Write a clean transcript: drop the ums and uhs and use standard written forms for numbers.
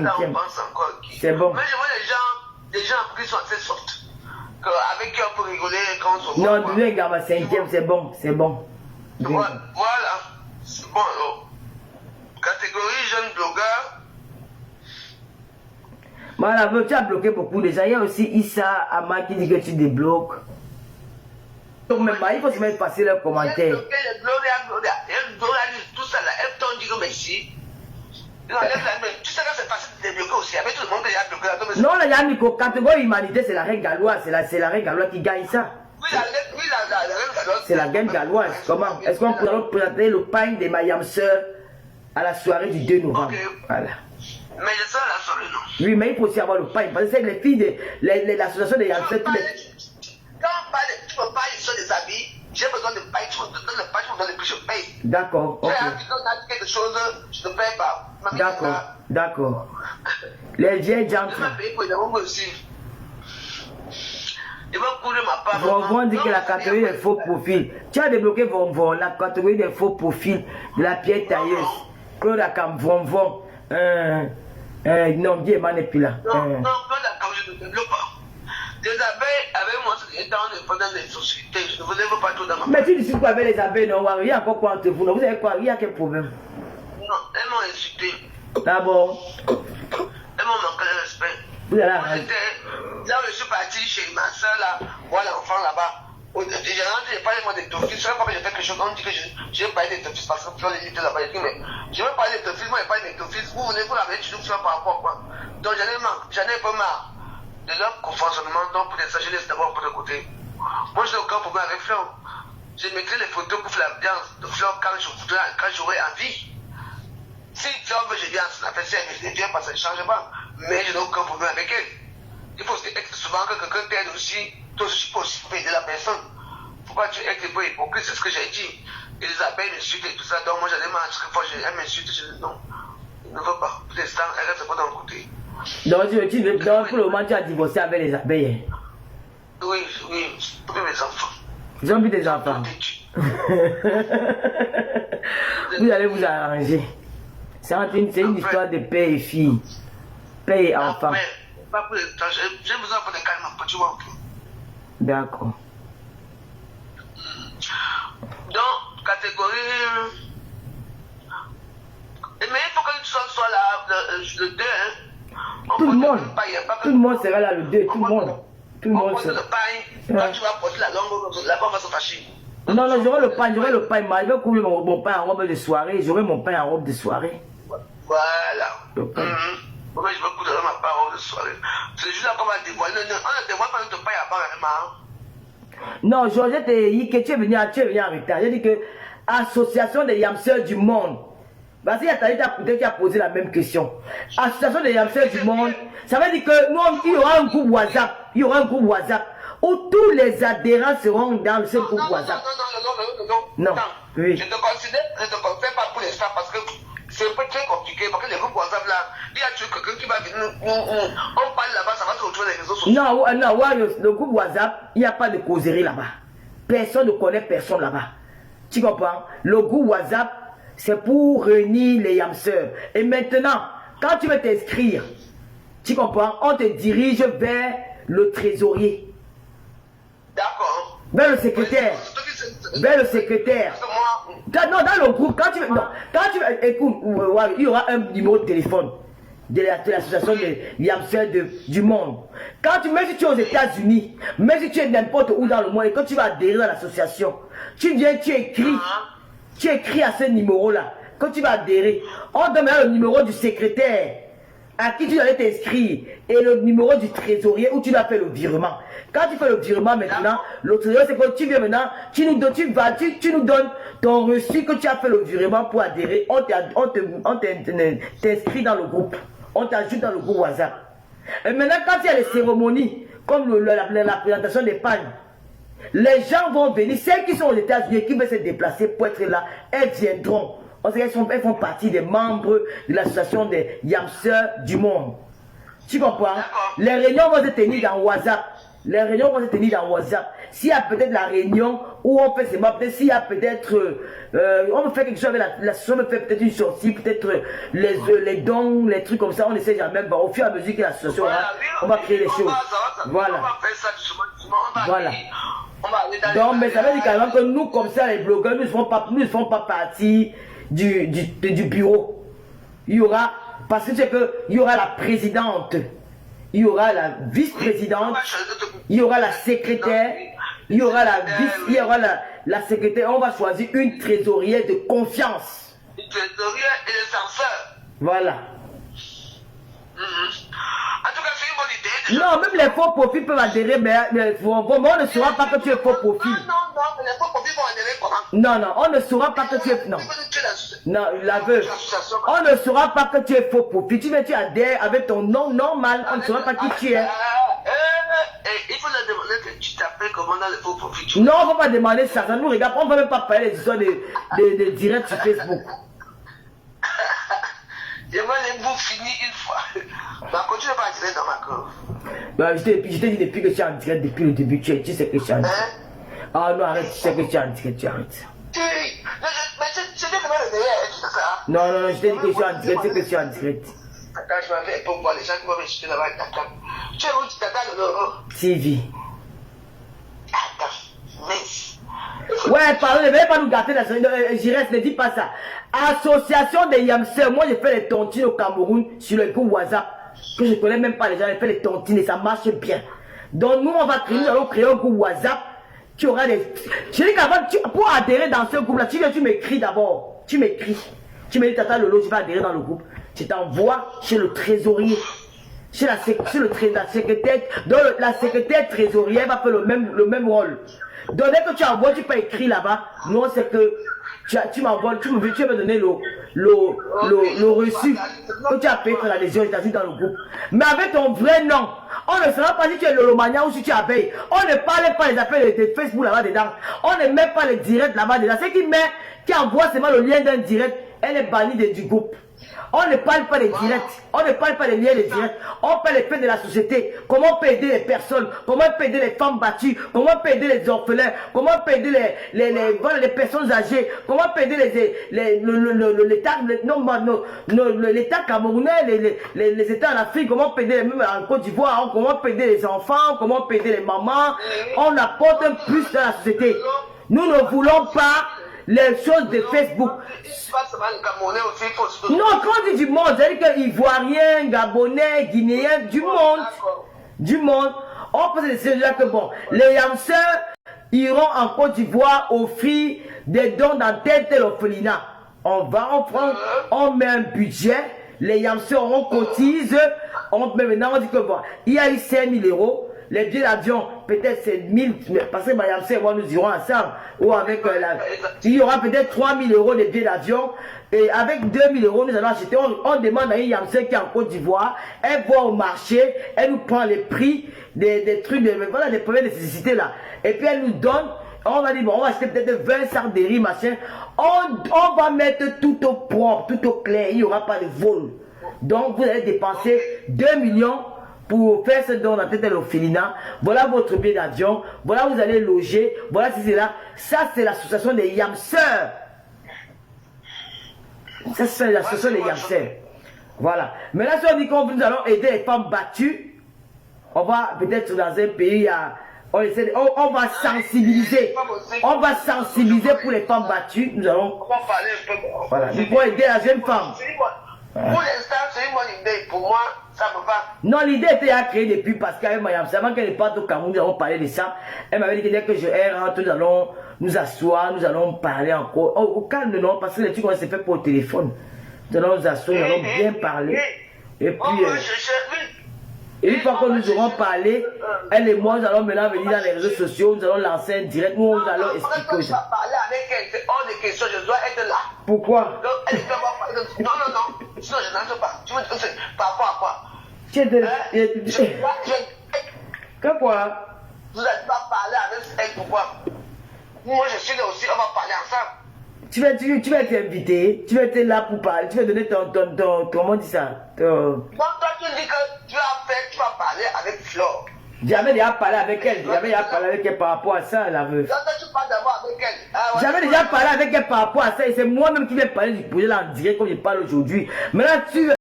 Là, on pense encore qui. C'est bon. Mais je vois les gens qui sont assez soft. Avec qui on peut rigoler quand on se voit. Non, tu regarde ma cinquième, c'est bon, c'est bon. Voilà, c'est bon alors. Catégorie jeune blogueur. Voilà, tu as bloqué beaucoup de gens. Il y a aussi Issa Ama qui dit que tu débloques. Donc, même, il faut se mettre passer leurs commentaires. Gloria, tout ça là, elle t'en dit que merci. Tu sais que c'est facile de débloquer aussi. Avec tout le monde qui a bloqué. Non, là, Yannick, catégorie humanité, c'est la reine galloise. C'est la reine galloise qui gagne ça. Oui, la reine galloise. C'est la reine galloise. Comment? Est-ce qu'on peut présenter le pain de Mayam Sœur à la soirée du 2 novembre? Okay. Voilà. Mais je sais la soirée, non. Oui, mais il faut aussi avoir le pain. Parce que c'est les filles de l'association des Yam Sœur. Quand on parle, tu me parles sur des habits, j'ai besoin de pain, tu me donnes le pain, tu me donnes le prix, je paye. D'accord. Tu as quelque chose, je ne paye pas. D'accord, d'accord. Les vieilles gens. Je vais payer pour les hommes aussi. Je vais courir ma part. Vonvon dit que la catégorie des faux profils. Tu as débloqué Vonvon, la catégorie des faux profils de la pierre tailleuse. Claude Akam, Vonvon. Non, Dieu m'en est plus là. Non, Claude Akam, je ne débloque pas. Les abeilles, avec moi, c'est dans les sociétés. Je ne vous lève pas tout dans ma. Mais tu discutes quoi avec les abeilles, non? Il y a encore quoi entre vous? Vous avez quoi? Il y a quel problème? Non, elles m'ont insulté. D'abord. Elles m'ont manqué de respect. Vous allez Là où je suis parti chez ma soeur, là, voir l'enfant là-bas. J'ai rentré, j'ai parlé de Tofis. Je ne sais pas que j'ai fait quelque chose. On dit que je vais parler de Tofis parce que tu as limité là-bas. Mais je vais parler de Tofis, moi je parle de Tofis. Vous venez, vous l'avez dit, par rapport à quoi? Donc j'en ai pas marre de leur fonctionnement. Donc pour ça, je laisse d'abord pour le côté. Moi je n'ai aucun problème avec Fleur. Je mettrai les photos pour faire l'ambiance de Fleur quand j'aurai envie. Si Fleur veut que je vienne, ça fait ça, elle vient parce que ça ne change pas. Mais je n'ai aucun problème avec elle. Il faut souvent que quelqu'un t'aide aussi, toi aussi tu peux aussi aider la personne. Pourquoi tu es un peu hypocrite, c'est ce que j'ai dit. Et les abeilles m'insultent et tout ça, donc moi j'en ai marre, chaque fois elle m'insulte, je dis non, je ne veux pas. Pour l'instant, elle reste pas dans le côté. Donc pour le moment tu as divorcé avec les abeilles? Oui, pour mes enfants. Ils ont vu des enfants. Vous allez vous arranger. C'est une histoire de père et fille. Père et enfant. Pas pour l'instant, j'ai besoin de calme un peu, tu vois. D'accord. Donc, catégorie. Mais il faut que tu sois là, le 2. Hein. Tout le monde sera là le 2, tout le monde. Tout le monde sera. Le pain, quand tu vas porter la langue, là-bas on va se fâcher. Non, j'aurai le pain, Je vais couvrir mon pain en robe de soirée, j'aurai mon pain en robe de soirée. Voilà. Moi, je vais coudre ma parole de soirée. C'est juste là qu'on va dévoiler. On ne dévoile pas notre pain avant, non, Georgette et que tu es venu en retard. J'ai dit que Association des Yamseurs du monde. Parce qu'il y a Talita qui a posé la même question. Association des Yamseurs du monde, ça veut dire que nous, il y aura un groupe WhatsApp. Il y aura un groupe WhatsApp où tous les adhérents seront dans ce groupe WhatsApp. Non. Oui. Je te considère, je ne te confère pas pour l'instant parce que c'est un peu très compliqué. Parce que les groupes WhatsApp là, il y a quelqu'un qui va venir, on parle là-bas, ça va se retrouver dans les réseaux sociaux. Non, le groupe WhatsApp, il n'y a pas de causerie là-bas. Personne ne connaît personne là-bas. Tu comprends? Le groupe WhatsApp, c'est pour réunir les Yamseurs. Et maintenant, quand tu veux t'inscrire, tu comprends? On te dirige vers le trésorier. D'accord. Vers le secrétaire. Vers le secrétaire. Non, dans le groupe, quand tu veux, écoute, il y aura un numéro de téléphone de l'association des Yamseurs du monde. Même si tu es aux États-Unis, même si tu es n'importe où dans le monde, et quand tu vas adhérer à l'association, tu viens, tu écris à ce numéro-là. Quand tu vas adhérer, on te met le numéro du secrétaire à qui tu dois t'inscrire et le numéro du trésorier où tu dois faire le virement. Quand tu fais le virement maintenant, le trésorier, c'est que tu viens maintenant, tu nous donnes ton reçu que tu as fait le virement pour adhérer. On t'inscrit dans le groupe. On t'ajoute dans le groupe WhatsApp. Et maintenant, quand il y a les cérémonies, comme la présentation des pagnes, les gens vont venir. Celles qui sont aux États-Unis et qui veulent se déplacer pour être là, elles viendront. Parce qu'elles font partie des membres de l'association des Yamseurs du monde. Tu comprends? Les réunions vont se tenir dans WhatsApp. Les réunions vont se tenir dans WhatsApp. S'il y a peut-être la réunion où on fait seulement, peut-être s'il y a peut-être, on peut faire quelque chose avec l'association, on peut faire peut-être une sortie, peut-être les dons, les trucs comme ça, on essaie jamais. Bon, au fur et à mesure que l'association on va créer les choses. Voilà. Voilà. Donc, mais ça veut dire carrément que nous, comme ça, les blogueurs, nous ne font pas partie du bureau. Il y aura, parce que c'est que il y aura la présidente, il y aura la vice-présidente, il y aura la secrétaire, il y aura la vice, il y aura la secrétaire. On va choisir une trésorière de confiance. Une trésorière et les censeurs. Voilà. En tout cas, c'est une bonne idée. Non, même les faux profils peuvent adhérer, mais on ne saura pas que tu es faux profil. Non, les faux profils vont adhérer comment? Non, on ne saura pas que tu es... Non, l'aveu. On ne saura pas que tu es faux profil. Tu adhères avec ton nom normal, on ne saura pas qui tu es. Il faut leur demander que tu t'appelles comment dans les faux profils. Non, on ne va pas demander ça. Ça nous regarde. On ne va même pas parler des histoires de direct sur Facebook. Je vais les bouts finir une fois. Mais continue pas à tirer dans ma cour. Ben, je t'ai dit depuis que tu es en direct, depuis le début, tu sais que je suis en direct. Ah non, arrête, tu sais que tu es en direct, tu arrêtes. Mais je t'ai demandé de derrière, tu sais ça. Non, je t'ai dit que je suis en direct, tu sais que je suis en direct. Attends, je m'en vais pour voir les gens qui vont me jeter là-bas. Attends. Tu es où, tu t'attends le logo? TV. Attends, mais... Ouais, pardon, ne vais pas nous gâter la semaine. Ne dis pas ça. Association des Yamseurs. Moi, j'ai fait les tontines au Cameroun sur le groupe WhatsApp. Que je connais même pas les gens. J'ai fait les tontines et ça marche bien. Donc, nous, nous allons créer un groupe WhatsApp. Tu auras des. Je dis qu'avant, pour adhérer dans ce groupe-là, tu m'écris d'abord. Tu m'écris. Tu me dis, Tata Lolo, tu vas adhérer dans le groupe. Je t'envoie chez le trésorier. Chez la secrétaire. Donc, la secrétaire trésorière va faire le même rôle. Donc, dès que tu envoies, tu peux écrire là-bas. Non, c'est que tu m'envoies, tu veux me donner le reçu que tu as payé pour l'adhésion, je t'ajoute dans le groupe. Mais avec ton vrai nom, on ne saura pas si tu es Lolomania ou si tu as payé. On ne parle pas des appels de Facebook là-bas dedans. On ne met pas les directs là-bas dedans. Ce qui envoie seulement le lien d'un direct, elle est bannie du groupe. On ne parle pas des directs, on ne parle pas des liens des directs, on parle des faits de la société, comment on peut aider les personnes, comment on peut aider les femmes battues, comment on peut aider les orphelins, comment on peut aider les personnes âgées, comment on peut aider l'État camerounais, les États en Afrique, comment on peut aider même en Côte d'Ivoire, comment on peut aider les enfants, comment on peut aider les mamans, on apporte un plus dans la société. Nous ne voulons pas les choses de Facebook. Non, quand on dit du monde, c'est-à-dire que Ivoiriens, Gabonais, Guinéens, du monde. Du monde. On peut se dire déjà que bon, les Yamseurs iront en Côte d'Ivoire offrir des dons dans tel orphelinat. On met un budget, les Yamseurs on cotise, maintenant on dit que bon, il y a eu 5 000 €. Les billets d'avion, peut-être c'est 1000, parce que Mayamsé et moi nous irons ensemble. Ou avec il y aura peut-être 3 000 € de billets d'avion. Et avec 2 000 €, nous allons acheter. On demande à une Yamsé qui est en Côte d'Ivoire. Elle va au marché, elle nous prend les prix des trucs, voilà, des premières nécessités là. Et puis elle nous donne. On va dire, bon, on va acheter peut-être 20 sacs de riz, machin. On va mettre tout au propre, tout au clair. Il n'y aura pas de vol. Donc vous allez dépenser 2 millions. Pour faire ce don dans tête de l'orphelinat, voilà votre billet d'avion, voilà vous allez loger, voilà si c'est là. Ça c'est l'association des Yamseurs. Ça c'est l'association des Yamseurs. Voilà. Mais là si on dit qu'on nous allons aider les femmes battues, on va peut-être dans un pays, on va sensibiliser. On va sensibiliser pour les femmes battues. Nous allons. On va parler un peu. Voilà. Nous pouvons aider la jeune femme. Pour l'instant, c'est une bonne idée. Pour moi, ça me va. Non, l'idée était à créer depuis parce qu'avec Mayam, c'est avant qu'elle parte au Cameroun, nous allons parler de ça. Elle m'avait dit que dès que je rentre, nous allons nous asseoir, nous allons parler encore. Au calme, non, parce que les trucs, on s'est fait pour le téléphone. Nous allons nous asseoir, nous allons bien parler. Et puis, une fois que nous aurons parlé, elle et moi, nous allons maintenant venir dans les réseaux sociaux, nous allons lancer un direct, nous allons expliquer ça. Parler avec elle, c'est hors de question, je dois être là. Pourquoi? Donc, elle doit parler. Non, sinon je n'entre pas. Tu me dis, par rapport à quoi? Quoi? Vous n'allez pas parler avec elle, pourquoi? Moi, je suis là aussi, on va parler ensemble. Tu vas être invité, tu vas être là pour parler, tu vas donner ton comment on dit ça? Donc toi tu dis que tu vas parler avec Flore. J'avais déjà parlé avec elle. J'avais déjà parlé avec elle par rapport à ça, la veuve. Tu parles d'abord avec elle. J'avais déjà parlé avec elle par rapport à ça. Et c'est moi-même qui vais parler du projet là en direct comme je parle aujourd'hui. Maintenant, tu